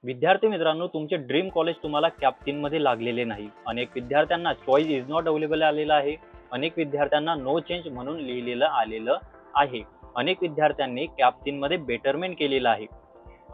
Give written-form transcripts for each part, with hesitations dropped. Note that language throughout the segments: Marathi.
विद्यार्थी मित्रांनो, तुमचे ड्रीम कॉलेज तुम्हाला कॅप 3 मध्ये लागलेले नाही. अनेक विद्यार्थ्यांना चॉईस इज नॉट अवेलेबल आलेला आहे. अनेक विद्यार्थ्यांना नो चेंज म्हणून लिहिलेलं आलेलं आहे. अनेक विद्यार्थ्यांनी कॅप 3 मध्ये बेटरमेंट केलेलं आहे.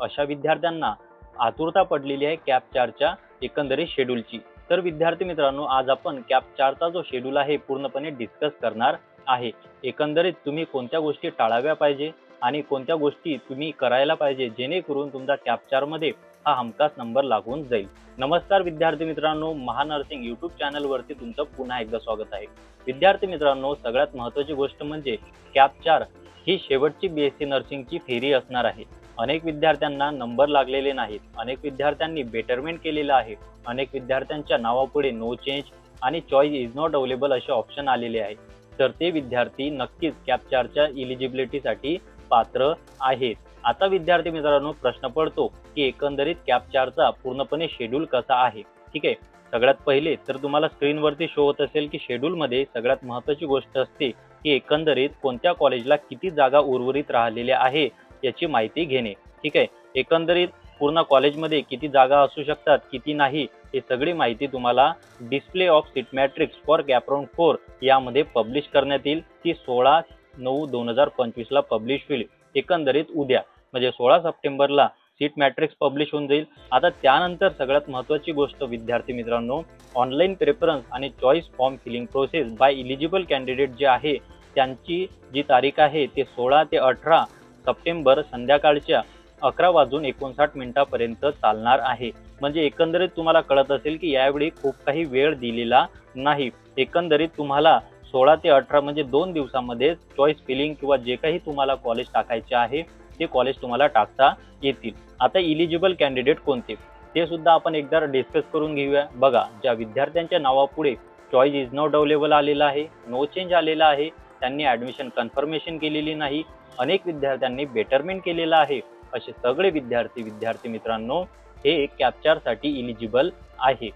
अशा विद्यार्थ्यांना आतुरता पडलेली आहे कॅप 4च्या एकंदरीत शेड्यूलची. तर विद्यार्थी मित्रांनो, आज आपण कॅप 4चा जो शेड्यूल आहे पूर्णपणे डिस्कस करणार आहे. एकंदरीत तुम्ही कोणत्या गोष्टी टाळाव्या पाहिजे आणि कोणत्या गोष्टी तुम्ही करायला पाहिजे जेणेकरून तुमचा कॅप 4 मध्ये हा हमखास नंबर लागून जाईल. नमस्कार विद्यार्थी मित्रांनो, महानर्सिंग यूट्यूब चॅनल वरती तुमचं पुन्हा एकदा स्वागत आहे. विद्यार्थी मित्रांनो, सगळ्यात महत्त्वाची गोष्ट म्हणजे कॅप 4 ही शेवटची बीएससी नर्सिंगची फेरी असणार आहे. अनेक विद्यार्थ्यांना नंबर लागलेले नाहीत. अनेक विद्यार्थ्यांनी बेटरमेंट केलेलं आहे. अनेक विद्यार्थ्यांच्या नावापुढे नो चेंज आणि चॉईस इज नॉट अवेलेबल असे ऑप्शन आलेले आहे. तर ते विद्यार्थी नक्कीच कॅप 4च्या इलिजिबिलिटीसाठी पात्र आहेत. आता विद्यार्थी मित्रांनो, प्रश्न पडतो की एकंदरीत कॅप 4चा पूर्णपणे शेड्यूल कसा आहे. ठीक आहे, सगळ्यात पहिले तर तुम्हाला स्क्रीनवरती शो होत असेल की शेड्यूल मध्ये सगळ्यात महत्त्वाची गोष्ट असते की एकंदरीत कोणत्या कॉलेजला किती जागा उर्वरित राहिलेल्या आहे याची माहिती घेणे. ठीक आहे, एकंदरीत पूर्ण कॉलेजमध्ये किती जागा असू शकतात, किती नाही, हे सगळी माहिती तुम्हाला display of seat matrix for cap round 4 यामध्ये पब्लिश करण्यात येईल. ती 16/9/2025 ला पब्लिश होईल. एकंदरीत उद्या म्हणजे 16 सप्टेंबरला सीट मॅट्रिक्स पब्लिश होऊन जाईल. आता त्यानंतर सगळ्यात महत्त्वाची गोष्ट विद्यार्थी मित्रांनो, ऑनलाईन प्रेफरन्स आणि choice form filling process by eligible candidate जे आहे त्यांची जी तारीख आहे ते 16 ते 18 सप्टेंबर संध्याकाळच्या 11:59 पर्यंत चालणार आहे. म्हणजे एकंदरीत तुम्हाला कळत असेल की यावेळी खूप काही वेळ दिलेला नाही. एकंदरीत तुम्हाला 16 ते 18 म्हणजे 2 दिवसामध्ये चॉईस फिलिंग किंवा जे काही तुम्हाला कॉलेज टाकायचे आहे ते कॉलेज तुम्हाला टाकता येतील. आता इलिजिबल कॅन्डिडेट कोणते ते सुद्धा आपण एकदा डिस्कस करून घेऊया. बघा, ज्या विद्यार्थ्यांच्या नावापुढे चॉईस इज नॉट अवेलेबल आलेला आहे, नो चेंज आलेला आहे, त्यांनी ऍडमिशन कन्फर्मेशन केलेली नाही, अनेक विद्यार्थ्यांनी बेटरमेंट केलेला आहे, असे सगळे विद्यार्थी मित्रांनो हे कॅप 4 साठी इलिजिबल आहे.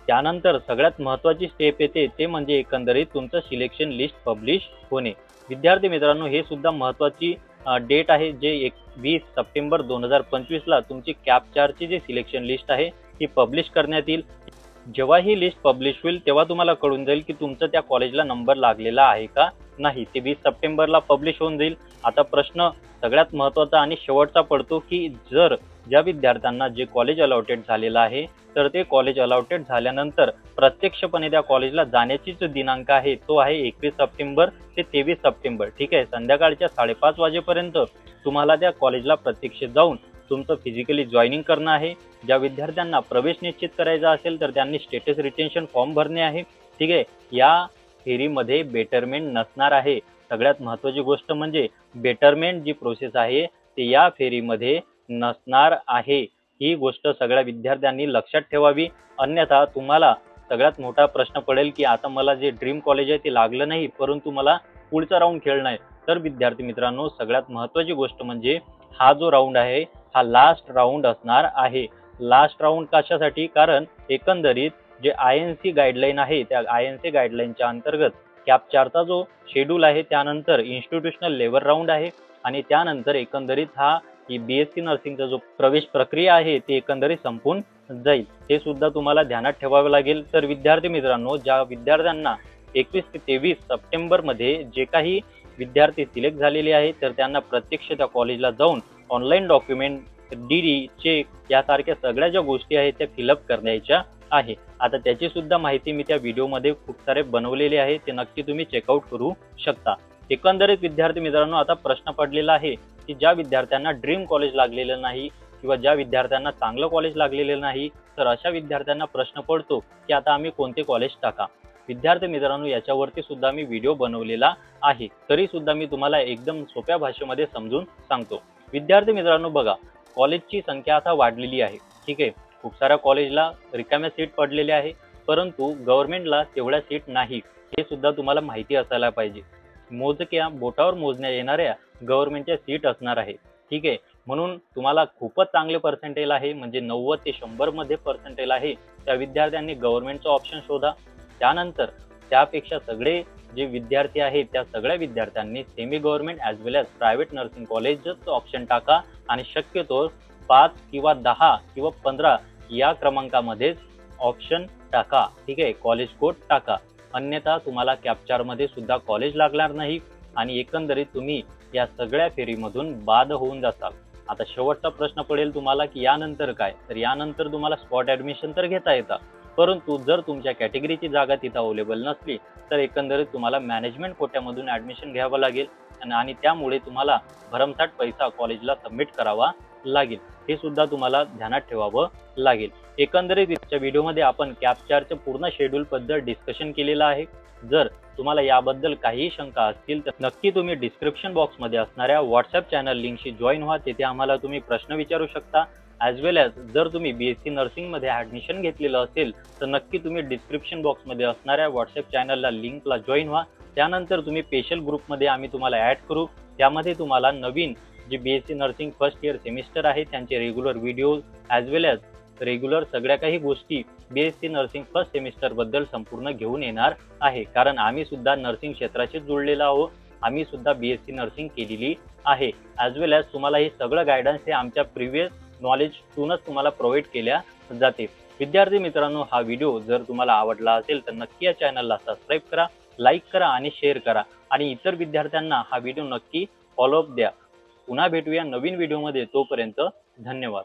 त्यानंतर सगळ्यात महत्त्वाची स्टेप येते ते म्हणजे एकंदरीत तुमचं सिलेक्शन लिस्ट पब्लिश होणे. विद्यार्थी मित्रांनो, हे सुद्धा महत्त्वाची डेट आहे जे 20 सप्टेंबर 2025 ला तुमची कॅप 4 ची जी सिलेक्शन लिस्ट आहे ती पब्लिश करण्यात येईल. जेव्हा ही लिस्ट पब्लिश होईल तेव्हा तुम्हाला कळून जाईल की तुमचं त्या कॉलेजला नंबर लागलेला आहे का नाही. ते 20 सप्टेंबरला पब्लिश होऊन जाईल. आता प्रश्न सगळ्यात महत्त्वाचा आणि शेवटचा पडतो की जर ज्या विद्यार्थ्यांना जे कॉलेज अलॉटेड झालेलं आहे तर ते कॉलेज अलॉटेड झाल्यानंतर प्रत्यक्षपणे त्या कॉलेजला जाण्याची जो दिनांक आहे तो आहे 21 सप्टेंबर ते 23 सप्टेंबर. ठीक आहे, संध्याकाळच्या 5:30 वाजेपर्यंत तुम्हाला त्या कॉलेजला प्रत्यक्ष जाऊन तुमचं फिजिकली जॉईनिंग करणं आहे. ज्या विद्यार्थ्यांना प्रवेश निश्चित करायचा असेल तर त्यांनी स्टेटस रिटेन्शन फॉर्म भरणे आहे. ठीक आहे, या फेरीमध्ये बेटरमेंट नसणार आहे. सगळ्यात महत्त्वाची गोष्ट म्हणजे बेटरमेंट जी प्रोसेस आहे ते या फेरीमध्ये नसणार आहे. ही गोष्ट सगळ्या विद्यार्थ्यांनी लक्षात ठेवावी. अन्यथा तुम्हाला सगळ्यात मोठा प्रश्न पडेल की आता मला जे ड्रीम कॉलेज आहे ते लागलं नाही परंतु मला पुढचा राऊंड खेळणं आहे. तर विद्यार्थी मित्रांनो, सगळ्यात महत्त्वाची गोष्ट म्हणजे हा जो राऊंड आहे हा लास्ट राऊंड असणार आहे. लास्ट राऊंड कशासाठी? कारण एकंदरीत जे INC गाईडलाईन आहे त्या INC गाईडलाईनच्या अंतर्गत कॅप 4चा जो शेड्यूल आहे त्यानंतर इन्स्टिट्यूशनल लेव्हल राऊंड आहे आणि त्यानंतर एकंदरीत हा बीएससी नर्सिंगचा जो प्रवेश प्रक्रिया आहे ती एकंदरीत संपून जाईल. हे सुद्धा तुम्हाला ध्यानात ठेवावे लागेल. तर विद्यार्थी मित्रांनो, ज्या विद्यार्थ्यांना 21 ते 23 सप्टेंबर मध्ये जे काही विद्यार्थी सिलेक्ट झालेले आहेत तर त्यांना प्रत्यक्ष त्या कॉलेजला जाऊन ऑनलाईन डॉक्युमेंट, DD, चेक यासारख्या सगळ्या ज्या गोष्टी आहेत त्या फिलअप करायच्या आहे. आता त्याची सुद्धा माहिती मी त्या व्हिडिओमध्ये खूप सारे बनवलेले आहे, ते नक्की तुम्ही चेकआउट करू शकता. एकंदरीत विद्यार्थी मित्रांनो, आता प्रश्न पडलेला आहे की ज्या विद्यार्थ्यांना ड्रीम कॉलेज लागलेलं नाही किंवा ज्या विद्यार्थ्यांना चांगलं कॉलेज लागलेलं नाही तर अशा विद्यार्थ्यांना प्रश्न पडतो की आता आम्ही कोणते कॉलेज टाका. विद्यार्थी मित्रांनो, याच्यावरती सुद्धा मी व्हिडिओ बनवलेला आहे, तरी सुद्धा मी तुम्हाला एकदम सोप्या भाषेमध्ये समजून सांगतो. विद्यार्थी मित्रांनो, बघा, कॉलेजची संख्या आता वाढलेली आहे. ठीक आहे, खूप साऱ्या कॉलेजला रिकाम्या सीट पडलेल्या आहे परंतु गव्हर्नमेंटला तेवढ्या सीट नाही, हे सुद्धा तुम्हाला माहिती असायला पाहिजे. मोजक्या बोटावर मोजण्या येणाऱ्या गव्हर्नमेंटच्या सीट असणार आहे. ठीक आहे, म्हणून तुम्हाला खूपच चांगले पर्सेंटेज आहे म्हणजे 90 ते 100 मध्ये पर्सेंटेज आहे त्या विद्यार्थ्यांनी गव्हर्नमेंटचा ऑप्शन शोधा. त्यानंतर त्यापेक्षा सगळे जे विद्यार्थी आहेत त्या सगळ्या विद्यार्थ्यांनी सेमी गव्हर्नमेंट ॲज वेल ॲज प्रायव्हेट नर्सिंग कॉलेजचं ऑप्शन टाका आणि शक्यतो 5 किंवा 10 किंवा 15 या क्रमांकामध्येच ऑप्शन टाका. ठीक आहे, कॉलेज कोड टाका. अन्यथा तुम्हाला कॅप्चार मध्ये सुद्धा कॉलेज लागणार नाही आणि एकंदरीत तुम्ही या सगळ्या फेरीमधून बाद होऊन जाताल. आता शेवटचा प्रश्न पडेल तुम्हाला की यानंतर काय, तर यानंतर तुम्हाला स्पॉट ऍडमिशन तर घेता येतं, परंतु जर तुमच्या कॅटेगरीची जागा तिथं अवेलेबल नसली तर एकंदरीत तुम्हाला मॅनेजमेंट कोट्यामधून ऍडमिशन घ्यावं लागेल आणि त्यामुळे तुम्हाला भरमसाठ पैसा कॉलेजला सबमिट करावा लागेल. हे सुद्धा तुम्हाला ध्यानात ठेवावं लागेल. एकंदरीत आजच्या व्हिडिओमध्ये आपण कॅप्चारच्या पूर्ण शेड्यूल बद्दल डिस्कशन केलेलं आहे. जर तुम्हाला याबद्दल काहीही शंका असतील तर नक्की तुम्ही डिस्क्रिप्शन बॉक्समध्ये असणाऱ्या व्हॉट्सअप चॅनल लिंकशी जॉईन व्हा. तिथे आम्हाला तुम्ही प्रश्न विचारू शकता. ॲज वेल ॲज जर तुम्ही BSc नर्सिंगमध्ये ॲडमिशन घेतलेलं असेल तर नक्की तुम्ही डिस्क्रिप्शन बॉक्समध्ये असणाऱ्या व्हॉट्सअप चॅनलला लिंकला जॉईन व्हा. त्यानंतर तुम्ही स्पेशल ग्रुपमध्ये आम्ही तुम्हाला ॲड करू. त्यामध्ये तुम्हाला नवीन जी BSc nursing first year semester आहे त्यांचे रेग्युलर व्हिडिओज ॲज वेल ॲज रेग्युलर सगळ्या काही गोष्टी BSc नर्सिंग फर्स्ट सेमिस्टर बद्दल संपूर्ण घेऊन येणार आहे. कारण आम्ही सुद्धा नर्सिंग क्षेत्राशी जुळलेलो आहोत. आम्ही सुद्धा BSc नर्सिंग केलेली आहे. ॲज वेल ॲज तुम्हाला हे सगळं गायडन्स हे आमच्या प्रिव्हियस नॉलेजतूनच तुम्हाला प्रोव्हाइड केल्या जाते. विद्यार्थी मित्रांनो, हा व्हिडिओ जर तुम्हाला आवडला असेल तर नक्की या चॅनलला सबस्क्राईब करा, लाईक करा आणि शेअर करा आणि इतर विद्यार्थ्यांना हा व्हिडिओ नक्की फॉलोअप द्या. पुन्हा भेटूया नवीन व्हिडिओमध्ये. तोपर्यंत धन्यवाद.